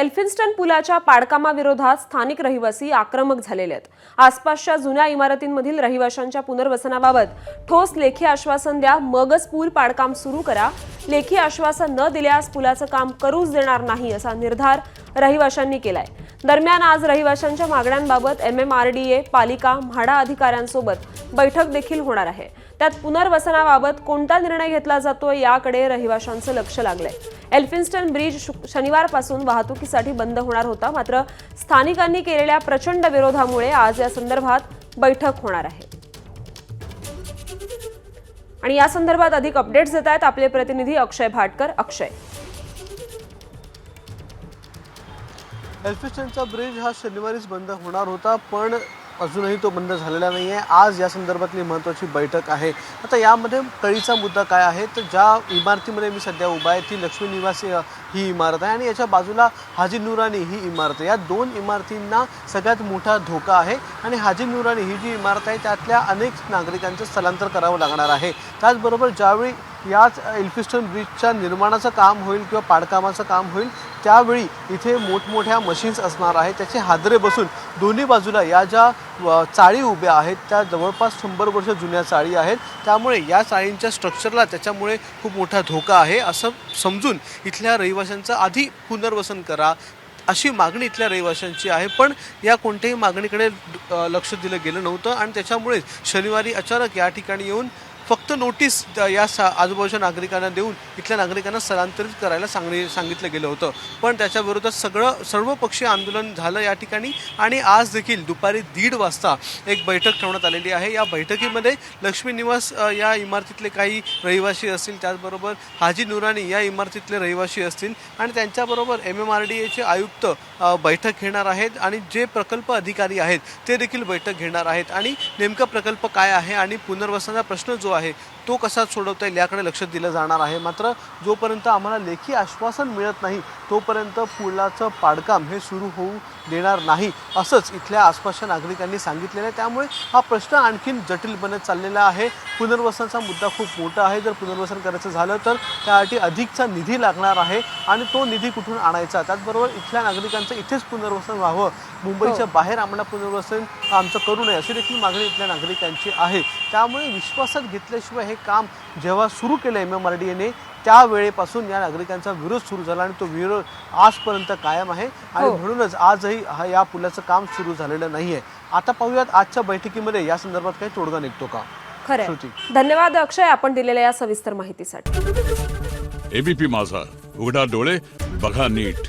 Elphinstone पुलाच्या पाडकामाविरोधात स्थानिक रहिवासी आक्रमक झालेले आहेत। आसपासच्या जुन्या इमारतींमधील रहिवाशांच्या पुनर्वसनाबाबत ठोस लेखी आश्वासन द्या, मगच पूल पाडकाम सुरू करा। लेखी आश्वासन न दिल्यास पुलाचं काम करूच देणार नाही असा निर्धार रहिवाशांनी केलाय। दरम्यान आज रहिवाशांच्या मागण्यांबाबत MMRDA, पालिका, म्हाडा अधिकाऱ्यांसोबत बैठक देखील होणार आहे। त्यात पुनर्वसनाबाबत कोणता निर्णय घेतला जातो याकडे रहिवाशांचं लक्ष लागलंय। एल्फिन्स्टन ब्रिज शनिवारपासून वाहतुकीसाठी बंद होणार होता, मात्र स्थानिकांनी केलेल्या प्रचंड विरोधामुळे आज या संदर्भात बैठक होणार आहे। आणि या संदर्भात अधिक अपडेट्स देत आहेत आपले प्रतिनिधी अक्षय भाटकर। अक्षय, एल्फिन्स्टनचा ब्रिज हा शनिवारीच बंद होणार होता, पण अजूनही तो बंद झालेला नाही आहे। आज या संदर्भातली महत्त्वाची बैठक आहे। आता यामध्ये कळीचा मुद्दा काय आहे तर ज्या इमारतीमध्ये मी सध्या उभा आहे ती लक्ष्मी निवास ही इमारत आहे आणि याच्या बाजूला हाजी नुरानी ही इमारत आहे। या दोन इमारतींना सगळ्यात मोठा धोका आहे आणि हाजी नुरानी ही जी इमारत आहे त्यातल्या अनेक नागरिकांचं स्थलांतर करावं लागणार आहे। त्याचबरोबर ज्यावेळी याच एल्फिन्स्टन ब्रिजच्या निर्माणाचं काम होईल किंवा पाडकामाचं काम होईल त्यावेळी इथे मोठमोठ्या मशीन्स असणार आहेत। त्याचे हादरे बसून दोन्ही बाजूला या ज्या चाळी उभ्या आहेत त्या जवळपास 100 वर्ष जुन्या चाळी आहेत। त्यामुळे या चाळींच्या स्ट्रक्चरला त्याच्यामुळे खूप मोठा धोका आहे असं समजून इथल्या रहिवाशांचं आधी पुनर्वसन करा अशी मागणी इथल्या रहिवाशांची आहे। पण या कोणत्याही मागणीकडे लक्ष दिलं गेलं नव्हतं आणि त्याच्यामुळे शनिवारी अचानक या ठिकाणी येऊन फक्त नोटीस या आजूबाजूच्या नागरिकांना देऊन इथल्या नागरिकांना स्थलांतरित करायला सांगितलं गेलं होतं। पण त्याच्याविरोधात सर्वपक्षीय आंदोलन झालं या ठिकाणी आणि आज देखील दुपारी 1:30 वाजता एक बैठक ठेवण्यात आलेली आहे। या बैठकीमध्ये लक्ष्मी निवास या इमारतीतले काही रहिवासी असतील, त्याचबरोबर हाजी नुरानी या इमारतीतले रहिवासी असतील आणि त्यांच्याबरोबर MMRDAचे आयुक्त बैठक घेणार आहेत आणि जे प्रकल्प अधिकारी आहेत ते देखील बैठक घेणार आहेत आणि नेमका प्रकल्प काय आहे आणि पुनर्वसनाचा प्रश्न जो आहे तो कसा सोडवता येईल याकडे लक्ष दिलं जाणार आहे। मात्र जोपर्यंत आम्हाला लेखी आश्वासन मिळत नाही तोपर्यंत पुलाचं पाडकाम हे सुरू होऊ देणार नाही असंच इथल्या आसपासच्या नागरिकांनी सांगितलेलं आहे। त्यामुळे हा प्रश्न आणखीन जटिल बनत चाललेला आहे। पुनर्वसनाचा मुद्दा खूप मोठा आहे। जर पुनर्वसन करायचं झालं तर त्यासाठी अधिकचा निधी लागणार आहे आणि तो निधी कुठून आणायचा। त्याचबरोबर इथल्या नागरिकांचं इथेच पुनर्वसन व्हावं, मुंबईच्या बाहेर आम्हाला पुनर्वसन आमचं करू नये अशी देखील मागणी इथल्या नागरिकांची आहे। त्यामुळे विश्वासात घेतल्याशिवाय हे काम जेव्हा सुरू केलं MMRDAने त्यावेळेपासून या नागरिकांचा विरोध सुरू झाला आणि तो विरोध आजपर्यंत कायम आहे आणि म्हणूनच आजही या पुलाचं काम सुरू झालेलं नाही आहे। आता पाहूयात आजच्या बैठकीमध्ये या संदर्भात काही तोडगा निघतो का। खरं, धन्यवाद अक्षय आपण दिलेल्या या सविस्तर माहितीसाठी। ABP माझा, उघडा डोळे बघा नीट।